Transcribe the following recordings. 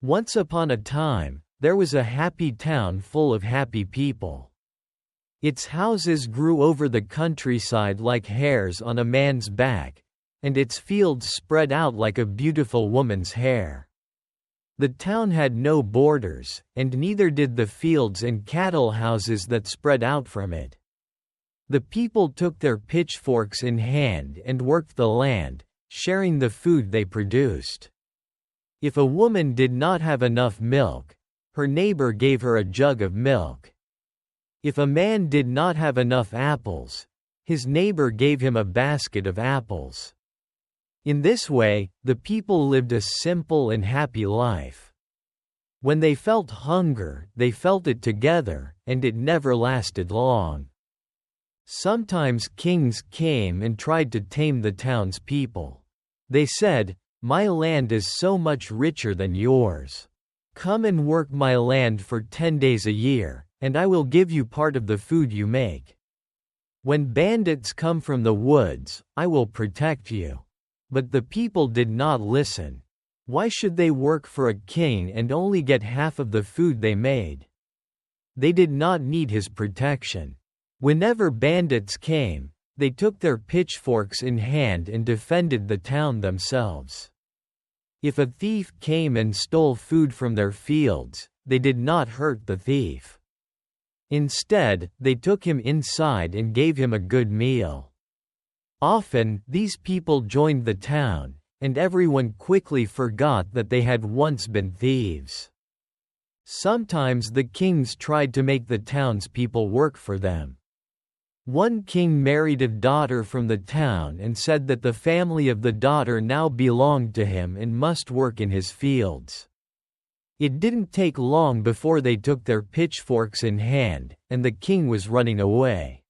Once upon a time, there was a happy town full of happy people. Its houses grew over the countryside like hairs on a man's back, and its fields spread out like a beautiful woman's hair. The town had no borders, and neither did the fields and cattle houses that spread out from it. The people took their pitchforks in hand and worked the land, sharing the food they produced. If a woman did not have enough milk, her neighbor gave her a jug of milk. If a man did not have enough apples, his neighbor gave him a basket of apples. In this way, the people lived a simple and happy life. When they felt hunger, they felt it together, and it never lasted long. Sometimes kings came and tried to tame the town's people. They said, "My land is so much richer than yours. Come and work my land for 10 days a year, and I will give you part of the food you make. When bandits come from the woods, I will protect you." But the people did not listen. Why should they work for a king and only get half of the food they made? They did not need his protection. Whenever bandits came, they took their pitchforks in hand and defended the town themselves. If a thief came and stole food from their fields, they did not hurt the thief. Instead, they took him inside and gave him a good meal. Often, these people joined the town, and everyone quickly forgot that they had once been thieves. Sometimes the kings tried to make the townspeople work for them. One king married a daughter from the town and said that the family of the daughter now belonged to him and must work in his fields. It didn't take long before they took their pitchforks in hand, and the king was running away.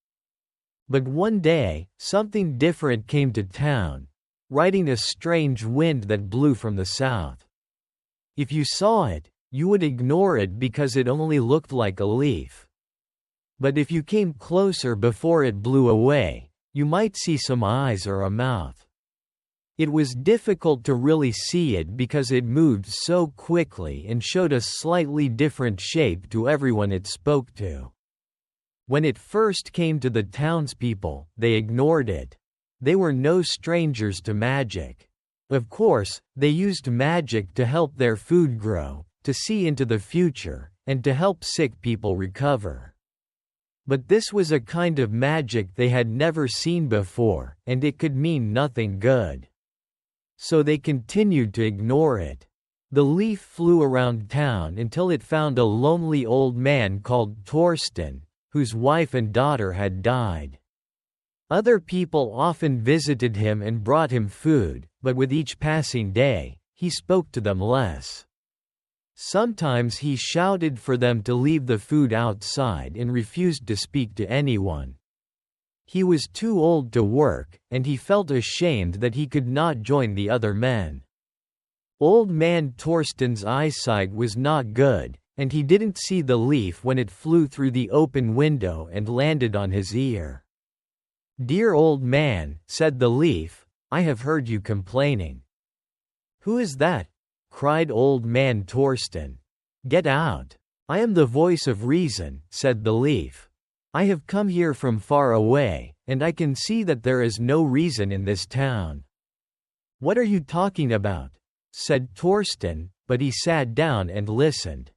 But one day, something different came to town, riding a strange wind that blew from the south. If you saw it, you would ignore it because it only looked like a leaf. But if you came closer before it blew away, you might see some eyes or a mouth. It was difficult to really see it because it moved so quickly and showed a slightly different shape to everyone it spoke to. When it first came to the townspeople, they ignored it. They were no strangers to magic. Of course, they used magic to help their food grow, to see into the future, and to help sick people recover. But this was a kind of magic they had never seen before, and it could mean nothing good. So they continued to ignore it. The leaf flew around town until it found a lonely old man called Torsten, whose wife and daughter had died. Other people often visited him and brought him food, but with each passing day, he spoke to them less. Sometimes he shouted for them to leave the food outside and refused to speak to anyone. He was too old to work, and he felt ashamed that he could not join the other men. Old man Torsten's eyesight was not good, and he didn't see the leaf when it flew through the open window and landed on his ear. "Dear old man," said the leaf, "I have heard you complaining." "Who is that?" cried old man Torsten. "Get out. I am the voice of reason," said the leaf. "I have come here from far away, and I can see that there is no reason in this town." "What are you talking about?" said Torsten, but he sat down and listened.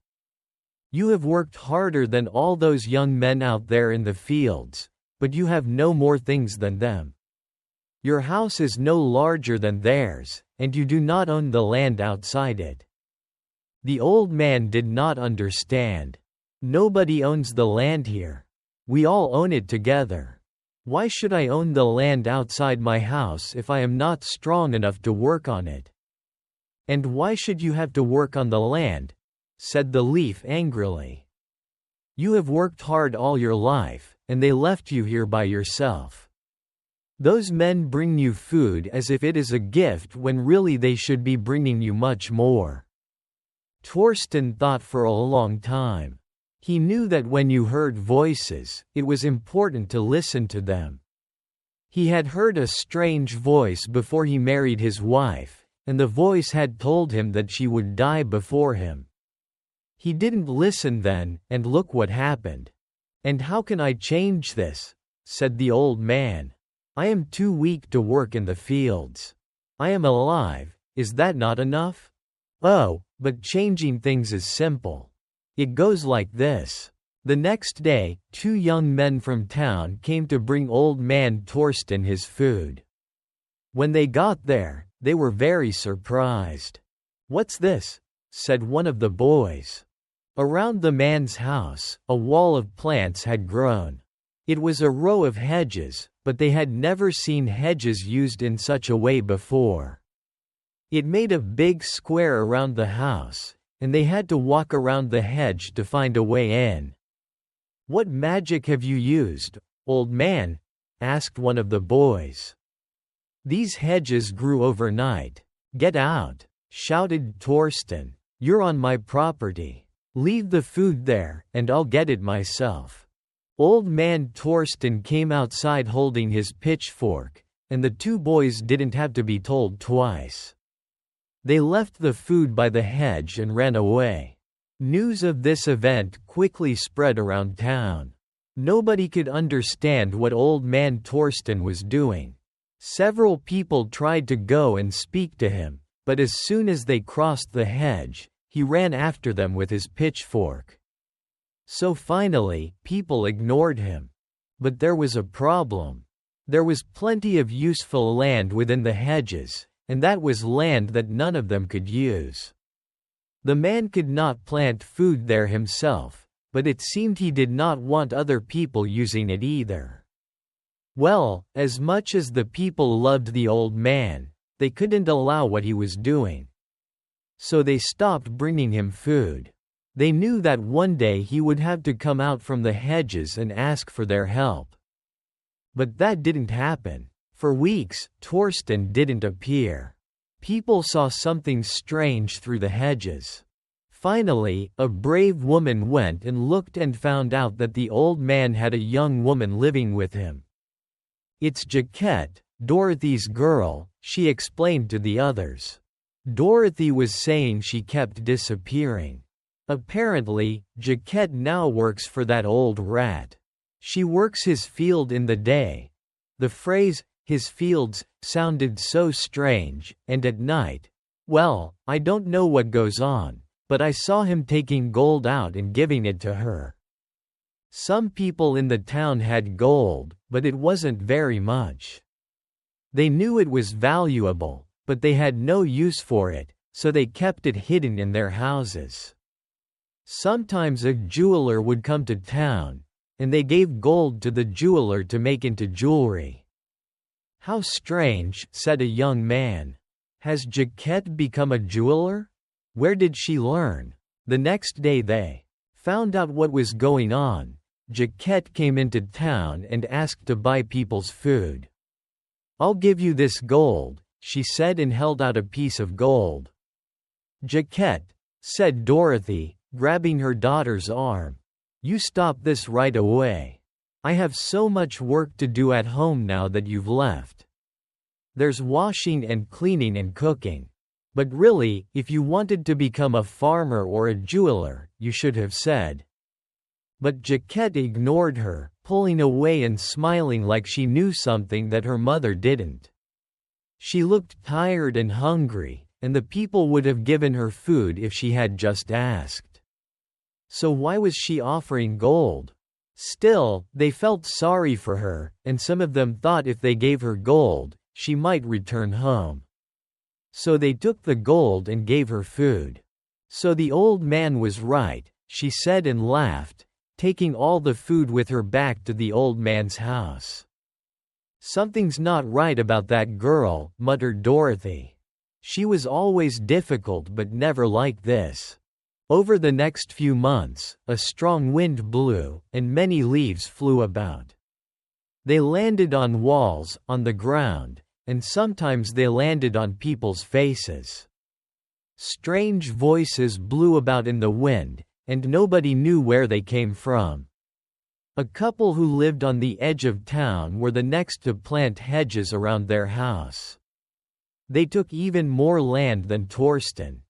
"You have worked harder than all those young men out there in the fields, but you have no more things than them. Your house is no larger than theirs, and you do not own the land outside it." The old man did not understand. "Nobody owns the land here. We all own it together. Why should I own the land outside my house if I am not strong enough to work on it?" "And why should you have to work on the land?" said the leaf angrily. "You have worked hard all your life, and they left you here by yourself. Those men bring you food as if it is a gift when really they should be bringing you much more." Torsten thought for a long time. He knew that when you heard voices, it was important to listen to them. He had heard a strange voice before he married his wife, and the voice had told him that she would die before him. He didn't listen then, and look what happened. "And how can I change this?" said the old man. "I am too weak to work in the fields. I am alive, is that not enough? Oh, but changing things is simple. It goes like this." The next day, 2 young men from town came to bring old man Torsten his food. When they got there, they were very surprised. "What's this?" said one of the boys. Around the man's house, a wall of plants had grown. It was a row of hedges, but they had never seen hedges used in such a way before. It made a big square around the house, and they had to walk around the hedge to find a way in. "What magic have you used, old man?" asked one of the boys. "These hedges grew overnight." "Get out!" shouted Torsten. "You're on my property. Leave the food there, and I'll get it myself." Old man Torsten came outside holding his pitchfork, and the 2 boys didn't have to be told twice. They left the food by the hedge and ran away. News of this event quickly spread around town. Nobody could understand what old man Torsten was doing. Several people tried to go and speak to him, but as soon as they crossed the hedge, he ran after them with his pitchfork. So finally, people ignored him. But there was a problem. There was plenty of useful land within the hedges, and that was land that none of them could use. The man could not plant food there himself, but it seemed he did not want other people using it either. Well, as much as the people loved the old man, they couldn't allow what he was doing. So they stopped bringing him food. They knew that one day he would have to come out from the hedges and ask for their help. But that didn't happen. For weeks, Torsten didn't appear. People saw something strange through the hedges. Finally, a brave woman went and looked and found out that the old man had a young woman living with him. "It's Jaquette, Dorothy's girl," she explained to the others. Dorothy was saying she kept disappearing. Apparently, Jaquette now works for that old rat. She works his field in the day. The phrase, "his fields," sounded so strange, and at night, well, I don't know what goes on, but I saw him taking gold out and giving it to her. Some people in the town had gold, but it wasn't very much. They knew it was valuable, but they had no use for it, so they kept it hidden in their houses. Sometimes a jeweler would come to town, and they gave gold to the jeweler to make into jewelry. "How strange," said a young man. "Has Jaquette become a jeweler? Where did she learn?" The next day they found out what was going on. Jaquette came into town and asked to buy people's food. "I'll give you this gold," she said, and held out a piece of gold. "Jaquette," said Dorothy, grabbing her daughter's arm, "you stop this right away. I have so much work to do at home now that you've left. There's washing and cleaning and cooking. But really, if you wanted to become a farmer or a jeweler, you should have said." But Jaquette ignored her, pulling away and smiling like she knew something that her mother didn't. She looked tired and hungry, and the people would have given her food if she had just asked. So why was she offering gold? Still, they felt sorry for her, and some of them thought if they gave her gold, she might return home. So they took the gold and gave her food. "So the old man was right," she said and laughed, taking all the food with her back to the old man's house. "Something's not right about that girl," muttered Dorothy. "She was always difficult but never like this." Over the next few months, a strong wind blew, and many leaves flew about. They landed on walls, on the ground, and sometimes they landed on people's faces. Strange voices blew about in the wind, and nobody knew where they came from. A couple who lived on the edge of town were the next to plant hedges around their house. They took even more land than Torsten.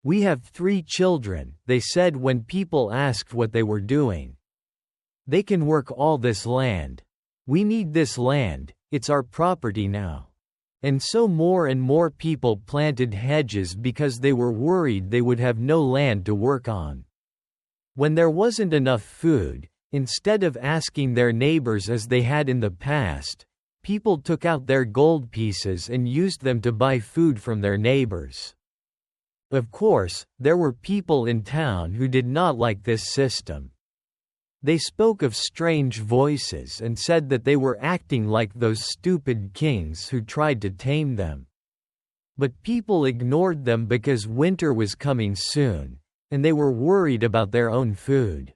"We have 3 children," they said when people asked what they were doing. "They can work all this land. We need this land, it's our property now." And so more and more people planted hedges because they were worried they would have no land to work on. When there wasn't enough food, instead of asking their neighbors as they had in the past, people took out their gold pieces and used them to buy food from their neighbors. Of course, there were people in town who did not like this system. They spoke of strange voices and said that they were acting like those stupid kings who tried to tame them. But people ignored them because winter was coming soon, and they were worried about their own food.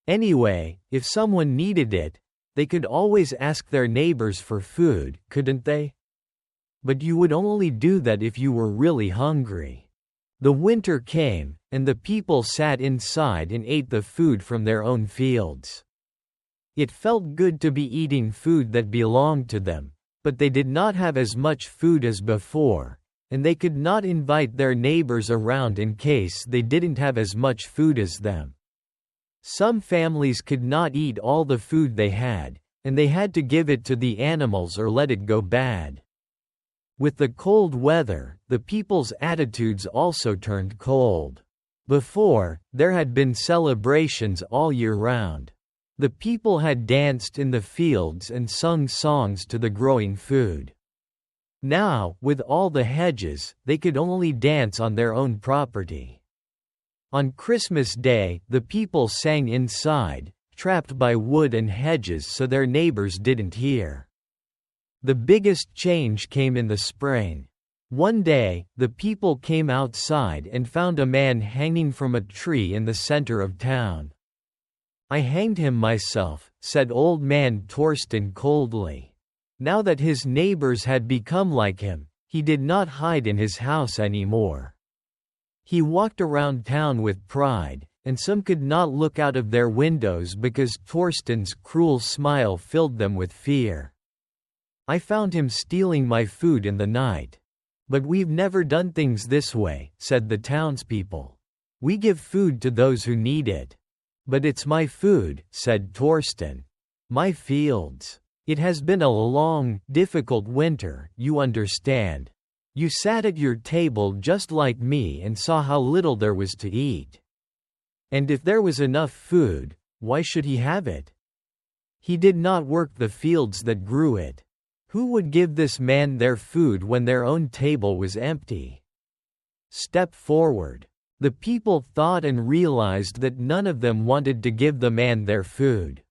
Anyway, if someone needed it, they could always ask their neighbors for food, couldn't they? But you would only do that if you were really hungry. The winter came, and the people sat inside and ate the food from their own fields. It felt good to be eating food that belonged to them, but they did not have as much food as before, and they could not invite their neighbors around in case they didn't have as much food as them. Some families could not eat all the food they had, and they had to give it to the animals or let it go bad. With the cold weather, the people's attitudes also turned cold. Before, there had been celebrations all year round. The people had danced in the fields and sung songs to the growing food. Now, with all the hedges, they could only dance on their own property. On Christmas Day, the people sang inside, trapped by wood and hedges so their neighbors didn't hear. The biggest change came in the spring. One day, the people came outside and found a man hanging from a tree in the center of town. "I hanged him myself," said old man Torsten coldly. Now that his neighbors had become like him, he did not hide in his house anymore. He walked around town with pride, and some could not look out of their windows because Torsten's cruel smile filled them with fear. "I found him stealing my food in the night. But we've never done things this way," said the townspeople. "We give food to those who need it." "But it's my food," said Torsten. "My fields. It has been a long, difficult winter, you understand. You sat at your table just like me and saw how little there was to eat. And if there was enough food, why should he have it? He did not work the fields that grew it. Who would give this man their food when their own table was empty?" Step forward. The people thought and realized that none of them wanted to give the man their food.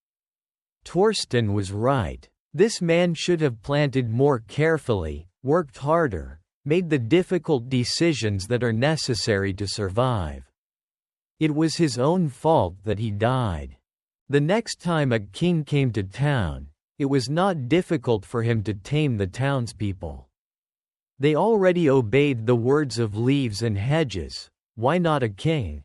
Torsten was right. This man should have planted more carefully, worked harder, made the difficult decisions that are necessary to survive. It was his own fault that he died. The next time a king came to town, it was not difficult for him to tame the townspeople. They already obeyed the words of leaves and hedges. Why not a king?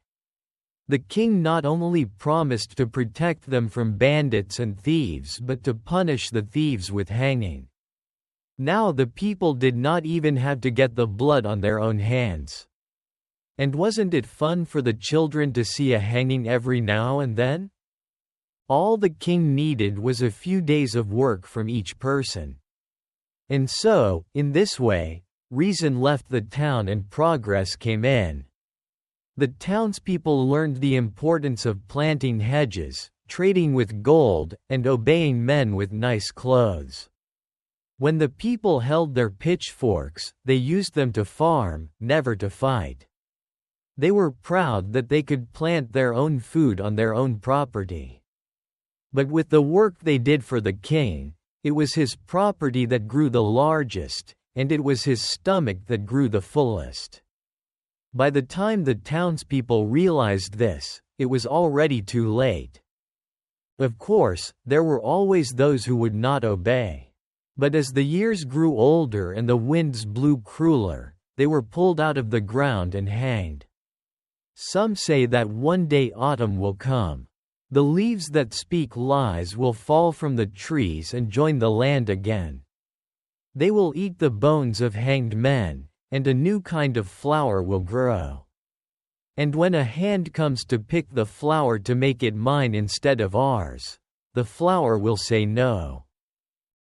The king not only promised to protect them from bandits and thieves but to punish the thieves with hanging. Now the people did not even have to get the blood on their own hands. And wasn't it fun for the children to see a hanging every now and then? All the king needed was a few days of work from each person. And so, in this way, reason left the town and progress came in. The townspeople learned the importance of planting hedges, trading with gold, and obeying men with nice clothes. When the people held their pitchforks, they used them to farm, never to fight. They were proud that they could plant their own food on their own property. But with the work they did for the king, it was his property that grew the largest, and it was his stomach that grew the fullest. By the time the townspeople realized this, it was already too late. Of course, there were always those who would not obey. But as the years grew older and the winds blew crueler, they were pulled out of the ground and hanged. Some say that one day autumn will come. The leaves that speak lies will fall from the trees and join the land again. They will eat the bones of hanged men, and a new kind of flower will grow. And when a hand comes to pick the flower to make it mine instead of ours, the flower will say no.